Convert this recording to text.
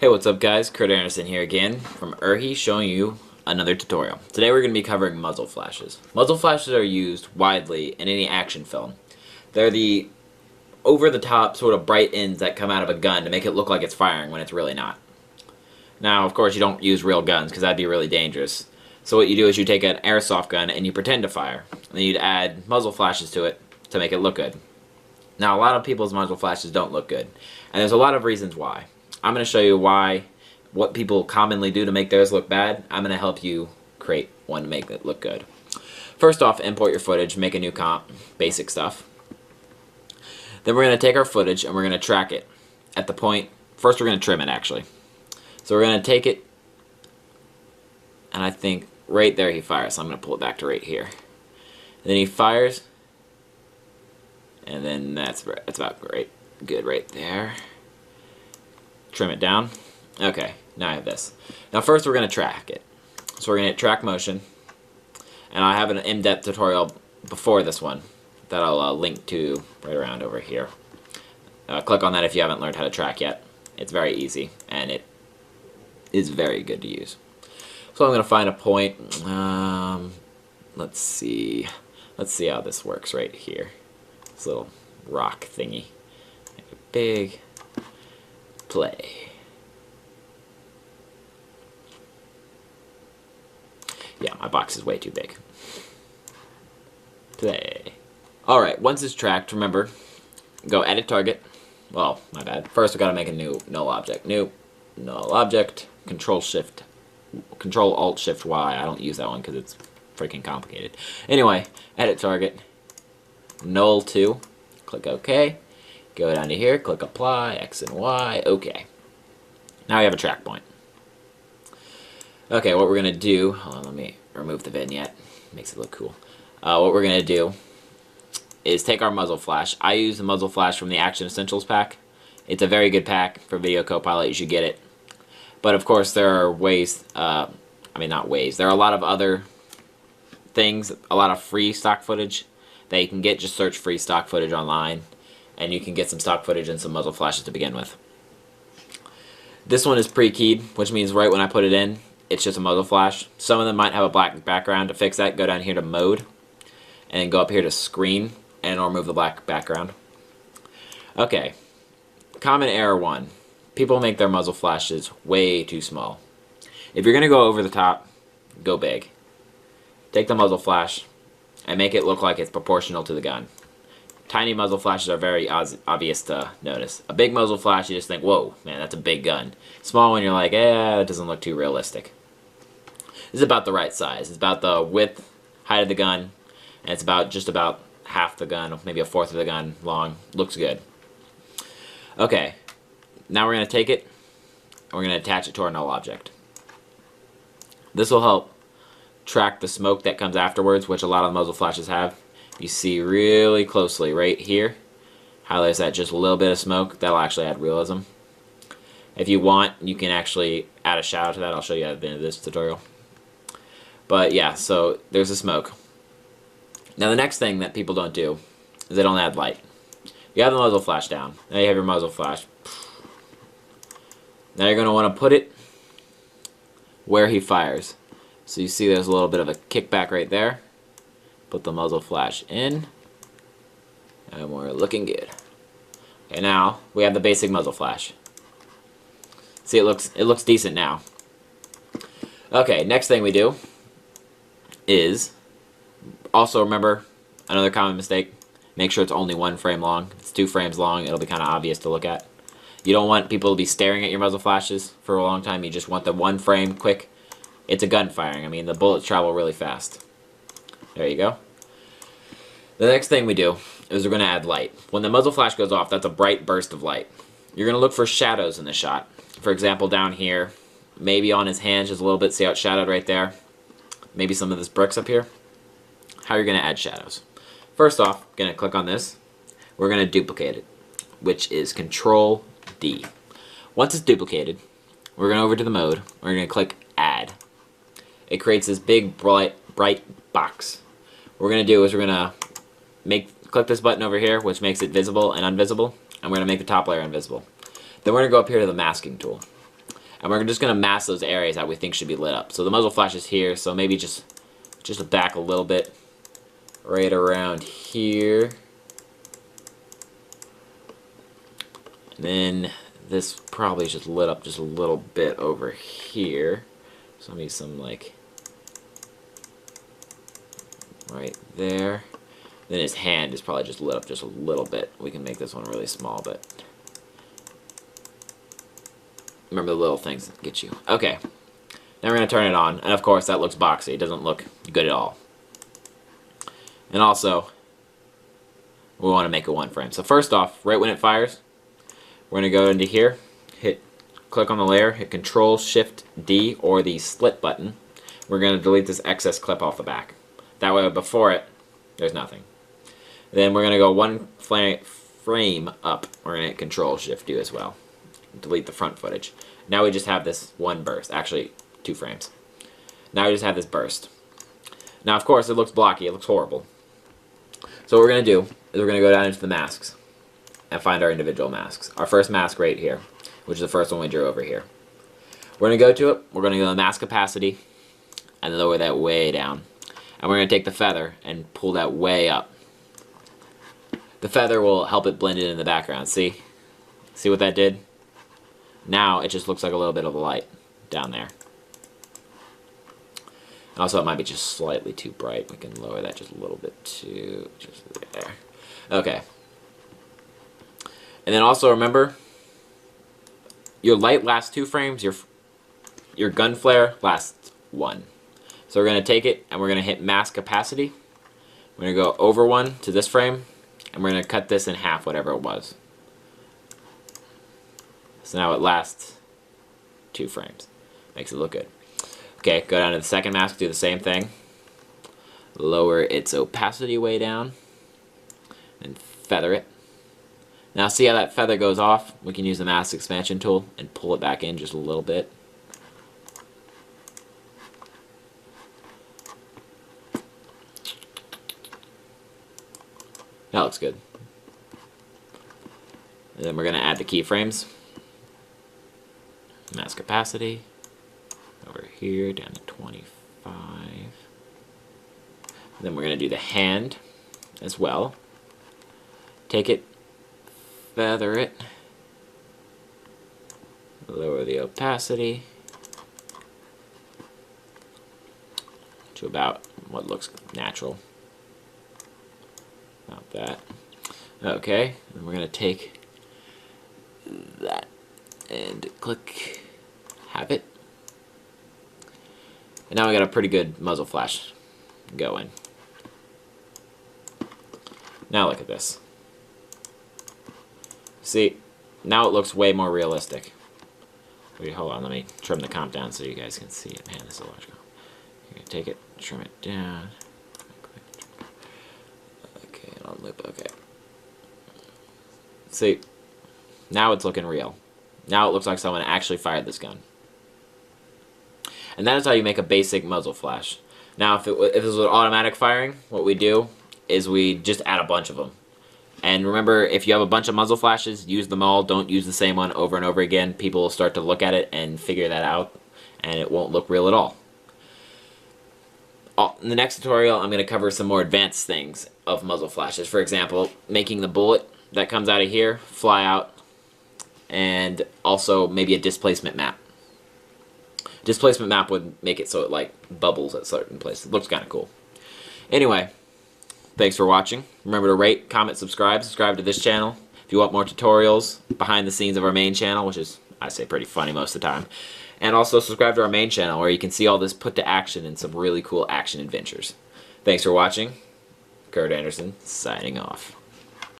Hey, what's up guys? Kurt Anderson here again from Urhi showing you another tutorial. Today we're going to be covering muzzle flashes. Muzzle flashes are used widely in any action film. They're the over-the-top sort of bright ends that come out of a gun to make it look like it's firing when it's really not. Now, of course, you don't use real guns because that'd be really dangerous. So what you do is you take an airsoft gun and you pretend to fire. And then you'd add muzzle flashes to it to make it look good. Now, a lot of people's muzzle flashes don't look good. And there's a lot of reasons why. I'm going to show you what people commonly do to make theirs look bad. I'm going to help you create one to make it look good. First off, import your footage, make a new comp, basic stuff. Then we're going to take our footage and we're going to track it at the point. First we're going to trim it actually. So we're going to take it, and I think right there he fires, so I'm going to pull it back to right here. And then he fires, and then that's about good right there. Trim it down. Okay, now I have this. Now first we're going to track it. So we're going to hit track motion, and I have an in-depth tutorial before this one that I'll link to right around over here. Click on that if you haven't learned how to track yet. It's very easy, and it is very good to use. So I'm going to find a point. Let's see how this works right here. This little rock thingy. Make it big. Play. Yeah, my box is way too big. Play. Alright, once it's tracked, remember, go edit target. Well, my bad. First we gotta make a new null object. New null object, Control Alt Shift Y. I don't use that one because it's freaking complicated. Anyway, edit target, null 2, click OK. Go down to here, click apply, X and Y, OK. Now we have a track point. Okay, what we're going to do, hold on, let me remove the vignette, makes it look cool. What we're going to do is take our muzzle flash. I use the muzzle flash from the Action Essentials pack. It's a very good pack for Video Copilot, you should get it. But of course there are ways, not ways, there are a lot of other things, a lot of free stock footage that you can get. Just search free stock footage online, and you can get some stock footage and some muzzle flashes to begin with. This one is pre-keyed, which means right when I put it in, it's just a muzzle flash. Some of them might have a black background. To fix that, go down here to Mode, and then go up here to Screen, and it'll remove the black background. Okay, common error 1. People make their muzzle flashes way too small. If you're going to go over the top, go big. Take the muzzle flash and make it look like it's proportional to the gun. Tiny muzzle flashes are very obvious to notice. A big muzzle flash, you just think, whoa, man, that's a big gun. Small one, you're like, that doesn't look too realistic. This is about the right size. It's about the width, height of the gun, and it's about just about half the gun, maybe a fourth of the gun long. Looks good. Okay, now we're going to take it, and we're going to attach it to our null object. This will help track the smoke that comes afterwards, which a lot of muzzle flashes have. You see really closely right here, highlights that just a little bit of smoke. That'll actually add realism. If you want, you can actually add a shadow to that. I'll show you at the end of this tutorial. But yeah, so there's the smoke. Now the next thing that people don't do is they don't add light. You have the muzzle flash down. Now you have your muzzle flash. Now you're going to want to put it where he fires. So you see there's a little bit of a kickback right there. Put the muzzle flash in, and we're looking good. Okay, now we have the basic muzzle flash. See, it looks decent now. Okay, next thing we do is also remember another common mistake. Make sure it's only 1 frame long. If it's 2 frames long, it'll be kind of obvious to look at. You don't want people to be staring at your muzzle flashes for a long time. You just want the 1 frame quick. It's a gun firing. I mean, the bullets travel really fast. There you go. The next thing we do is we're going to add light. When the muzzle flash goes off, that's a bright burst of light. You're going to look for shadows in the shot. For example, down here, maybe on his hands just a little bit. See how it's shadowed right there? Maybe some of this bricks up here. How are you going to add shadows? First off, going to click on this. We're going to duplicate it, which is Control D. Once it's duplicated, we're going over to the mode. We're going to click Add. It creates this big bright box. What we're going to do is we're going to click this button over here, which makes it visible and invisible, and we're going to make the top layer invisible. Then we're going to go up here to the masking tool. And we're just going to mask those areas that we think should be lit up. So the muzzle flash is here, so maybe just back a little bit, right around here. And then this probably is just lit up just a little bit over here. So maybe some like right there. Then his hand is probably just lit up just a little bit. We can make this one really small, but remember the little things that get you. Okay, now we're going to turn it on, and of course that looks boxy. It doesn't look good at all. And also, we want to make a one frame. So first off, right when it fires, we're going to go into here, click on the layer, hit Control-Shift-D or the split button. We're going to delete this excess clip off the back. That way before it, there's nothing. Then we're going to go one frame up. We're going to hit Control-Shift-D as well. Delete the front footage. Now we just have this one burst. Actually, 2 frames. Now we just have this burst. Now, of course, it looks blocky. It looks horrible. So what we're going to do is we're going to go down into the masks and find our individual masks. Our first mask right here, which is the first one we drew over here. We're going to go to it. We're going to go to mask opacity and lower that way down. And we're going to take the feather and pull that way up. The feather will help it blend in the background. See? See what that did? Now it just looks like a little bit of a light down there. Also, it might be just slightly too bright. We can lower that just a little bit too, just there. Okay. And then also remember, your light lasts 2 frames, your gun flare lasts 1. So we're going to take it and we're going to hit mask opacity. We're going to go over 1 to this frame, and we're going to cut this in half, whatever it was. So now it lasts 2 frames. Makes it look good. Okay, go down to the second mask, do the same thing. Lower its opacity way down, and feather it. Now see how that feather goes off? We can use the mask expansion tool and pull it back in just a little bit. That looks good. And then we're going to add the keyframes. Mask opacity. Over here, down to 25. Then we're going to do the hand as well. Take it, feather it, lower the opacity to about what looks natural. About that. Okay, and we're going to take that and click habit. And now we got a pretty good muzzle flash going. Now look at this. See, now it looks way more realistic. Wait, hold on, let me trim the comp down so you guys can see it. Man, this is a large comp. You're going to take it, trim it down. Okay, on loop, okay. See, now it's looking real. Now it looks like someone actually fired this gun. And that is how you make a basic muzzle flash. Now, if this was automatic firing, what we do is we just add a bunch of them. And remember, if you have a bunch of muzzle flashes, use them all. Don't use the same one over and over again. People will start to look at it and figure that out, and it won't look real at all. In the next tutorial, I'm going to cover some more advanced things of muzzle flashes. For example, making the bullet that comes out of here fly out, and also maybe a displacement map. Displacement map would make it so it like bubbles at certain places. It looks kind of cool. Anyway, thanks for watching. Remember to rate, comment, subscribe. Subscribe to this channel if you want more tutorials behind the scenes of our main channel, which is, I say, pretty funny most of the time. And also subscribe to our main channel where you can see all this put to action and some really cool action adventures. Thanks for watching. Kurt Anderson signing off.